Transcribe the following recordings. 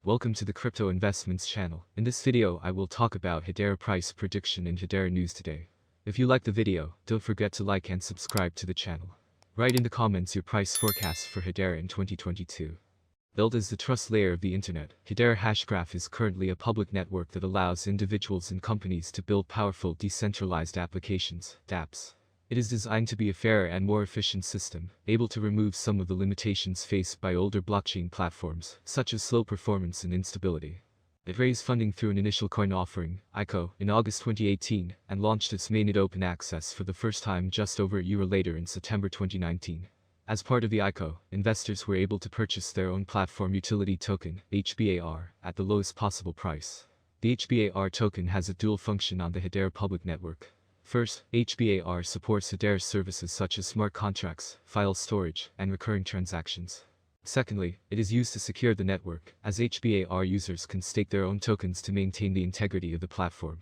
Welcome to the Crypto Investments channel. In this video, I will talk about Hedera price prediction and Hedera news today. If you like the video, don't forget to like and subscribe to the channel. Write in the comments your price forecast for Hedera in 2022. Built as the trust layer of the internet, Hedera hashgraph is currently a public network that allows individuals and companies to build powerful decentralized applications, dApps. It is designed to be a fairer and more efficient system, able to remove some of the limitations faced by older blockchain platforms, such as slow performance and instability. It raised funding through an initial coin offering, ICO, in August 2018, and launched its mainnet open access for the first time just over a year later in September 2019. As part of the ICO, investors were able to purchase their own platform utility token, HBAR, at the lowest possible price. The HBAR token has a dual function on the Hedera public network. First, HBAR supports Hedera services such as smart contracts, file storage, and recurring transactions. Secondly, it is used to secure the network, as HBAR users can stake their own tokens to maintain the integrity of the platform.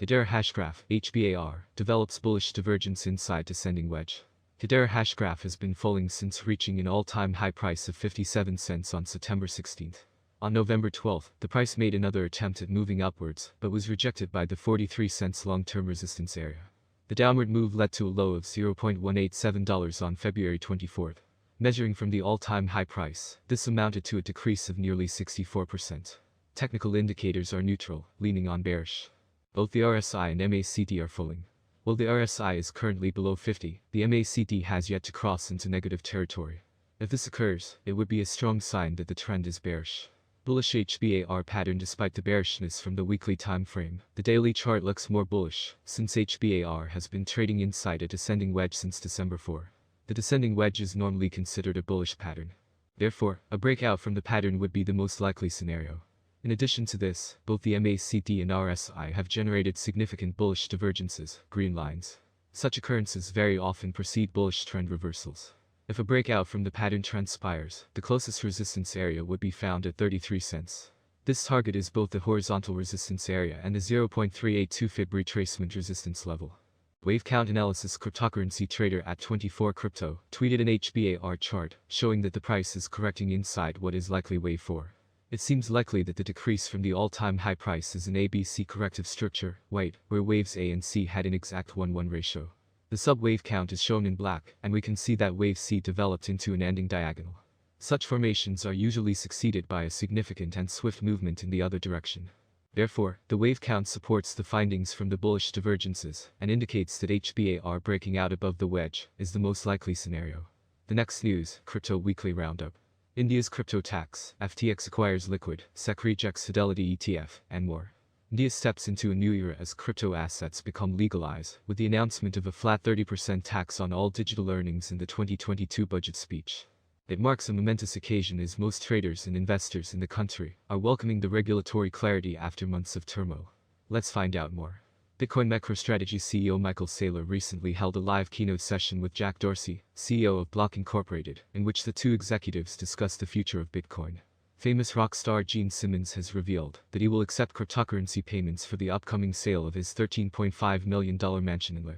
Hedera hashgraph, HBAR, develops bullish divergence inside descending wedge. Hedera hashgraph has been falling since reaching an all-time high price of 57 cents on September 16. On November 12, the price made another attempt at moving upwards, but was rejected by the 43 cents long-term resistance area. The downward move led to a low of $0.187 on February 24. Measuring from the all-time high price, this amounted to a decrease of nearly 64%. Technical indicators are neutral, leaning on bearish. Both the RSI and MACD are falling. While the RSI is currently below 50, the MACD has yet to cross into negative territory. If this occurs, it would be a strong sign that the trend is bearish. Bullish HBAR pattern. Despite the bearishness from the weekly time frame, the daily chart looks more bullish, since HBAR has been trading inside a descending wedge since December 4. The descending wedge is normally considered a bullish pattern. Therefore, a breakout from the pattern would be the most likely scenario. In addition to this, both the MACD and RSI have generated significant bullish divergences, green lines. Such occurrences very often precede bullish trend reversals. If a breakout from the pattern transpires, the closest resistance area would be found at 33 cents. This target is both the horizontal resistance area and the 0.382 Fib retracement resistance level. Wave count analysis. Cryptocurrency trader at 24 crypto tweeted an HBAR chart showing that the price is correcting inside what is likely wave 4. It seems likely that the decrease from the all-time high price is an ABC corrective structure, white, where waves A and C had an exact 1:1 ratio. The sub-wave count is shown in black, and we can see that wave C developed into an ending diagonal. Such formations are usually succeeded by a significant and swift movement in the other direction. Therefore, the wave count supports the findings from the bullish divergences, and indicates that HBAR breaking out above the wedge is the most likely scenario. The next news, Crypto Weekly Roundup. India's crypto tax, FTX acquires Liquid, SEC rejects Fidelity ETF, and more. India steps into a new era as crypto assets become legalized, with the announcement of a flat 30% tax on all digital earnings in the 2022 budget speech. It marks a momentous occasion as most traders and investors in the country are welcoming the regulatory clarity after months of turmoil. Let's find out more. Bitcoin MicroStrategy CEO Michael Saylor recently held a live keynote session with Jack Dorsey, CEO of Block Incorporated, in which the two executives discussed the future of Bitcoin. Famous rock star Gene Simmons has revealed that he will accept cryptocurrency payments for the upcoming sale of his $13.5 million mansion in Le.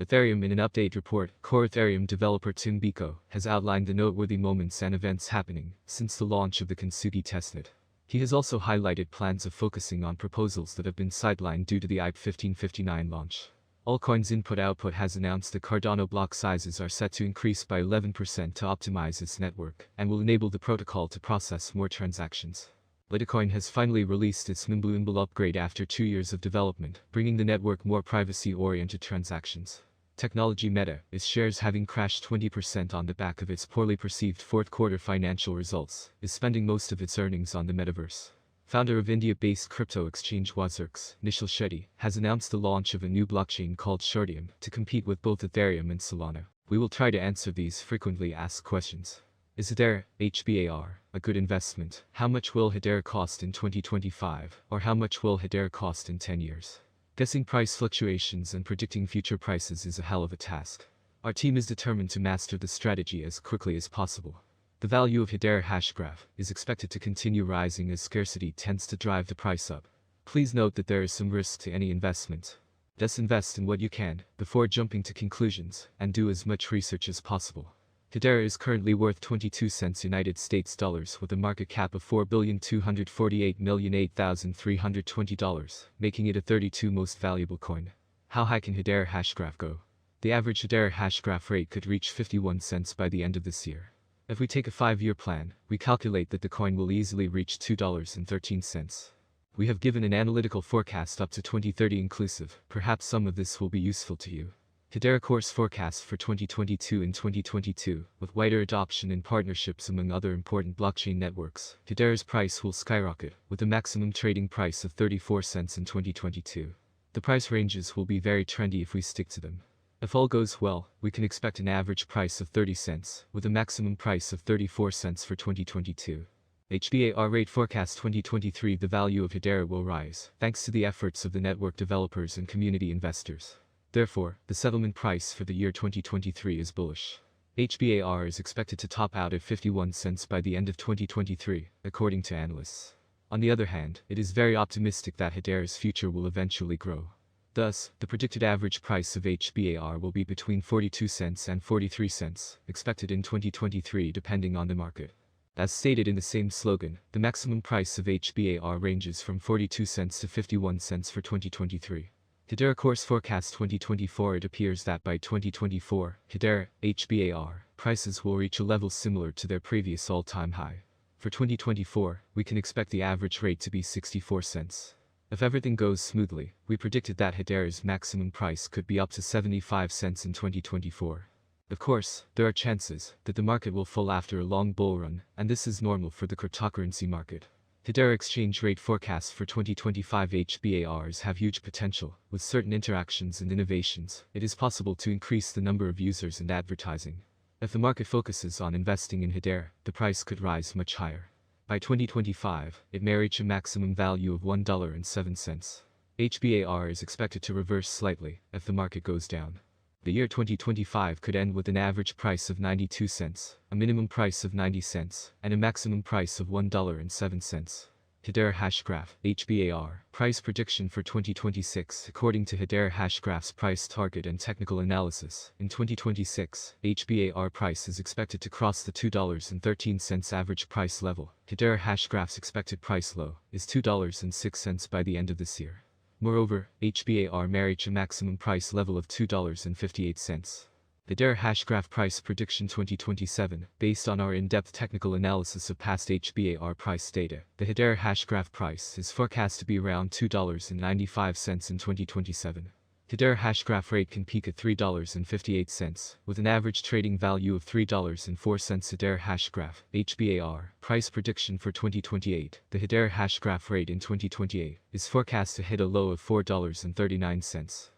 Ethereum. In an update report, core Ethereum developer Tim Biko has outlined the noteworthy moments and events happening since the launch of the Kintsugi testnet. He has also highlighted plans of focusing on proposals that have been sidelined due to the IP 1559 launch. Allcoins Input-Output has announced that Cardano block sizes are set to increase by 11% to optimize its network, and will enable the protocol to process more transactions. Litecoin has finally released its Mimblewimble upgrade after 2 years of development, bringing the network more privacy-oriented transactions. Technology Meta, its shares having crashed 20% on the back of its poorly perceived fourth quarter financial results, is spending most of its earnings on the metaverse. Founder of India-based crypto exchange Wazirx, Nishal Shetty, has announced the launch of a new blockchain called Shortium to compete with both Ethereum and Solana. We will try to answer these frequently asked questions. Is Hedera, HBAR, a good investment? How much will Hedera cost in 2025, or how much will Hedera cost in 10 years? Guessing price fluctuations and predicting future prices is a hell of a task. Our team is determined to master the strategy as quickly as possible. The value of Hedera hashgraph is expected to continue rising as scarcity tends to drive the price up. Please note that there is some risk to any investment. Thus invest in what you can, before jumping to conclusions, and do as much research as possible. Hedera is currently worth 22 cents United States dollars with a market cap of $4,248,008,320, making it a 32 most valuable coin. How high can Hedera hashgraph go? The average Hedera hashgraph rate could reach 51 cents by the end of this year. If we take a 5-year plan, we calculate that the coin will easily reach $2.13. We have given an analytical forecast up to 2030 inclusive. Perhaps some of this will be useful to you. Hedera course forecast for 2022 and 2022, with wider adoption and partnerships among other important blockchain networks, Hedera's price will skyrocket, with a maximum trading price of 34 cents in 2022. The price ranges will be very trendy if we stick to them. If all goes well, we can expect an average price of 30 cents, with a maximum price of 34 cents for 2022. HBAR rate forecast 2023. The value of Hedera will rise, thanks to the efforts of the network developers and community investors. Therefore, the settlement price for the year 2023 is bullish. HBAR is expected to top out at 51 cents by the end of 2023, according to analysts. On the other hand, it is very optimistic that Hedera's future will eventually grow. Thus, the predicted average price of HBAR will be between 42 cents and 43 cents, expected in 2023 depending on the market. As stated in the same slogan, the maximum price of HBAR ranges from 42 cents to 51 cents for 2023. Hedera course forecast 2024. It appears that by 2024, Hedera, HBAR, prices will reach a level similar to their previous all-time high. For 2024, we can expect the average rate to be 64 cents. If everything goes smoothly, we predicted that Hedera's maximum price could be up to 75 cents in 2024. Of course, there are chances that the market will fall after a long bull run, and this is normal for the cryptocurrency market. Hedera exchange rate forecasts for 2025. HBARs have huge potential. With certain interactions and innovations, it is possible to increase the number of users and advertising. If the market focuses on investing in Hedera, the price could rise much higher. By 2025, it may reach a maximum value of $1.07. HBAR is expected to reverse slightly if the market goes down. The year 2025 could end with an average price of 92 cents, a minimum price of 90 cents, and a maximum price of $1.07. Hedera hashgraph, HBAR, price prediction for 2026. According to Hedera hashgraph's price target and technical analysis, in 2026, HBAR price is expected to cross the $2.13 average price level. Hedera hashgraph's expected price low is $2.06 by the end of this year. Moreover, HBAR may reach a maximum price level of $2.58. Hedera hashgraph price prediction 2027. Based on our in-depth technical analysis of past HBAR price data, the Hedera hashgraph price is forecast to be around $2.95 in 2027. Hedera hashgraph rate can peak at $3.58, with an average trading value of $3.04. Hedera hashgraph, HBAR, price prediction for 2028. The Hedera hashgraph rate in 2028 is forecast to hit a low of $4.39.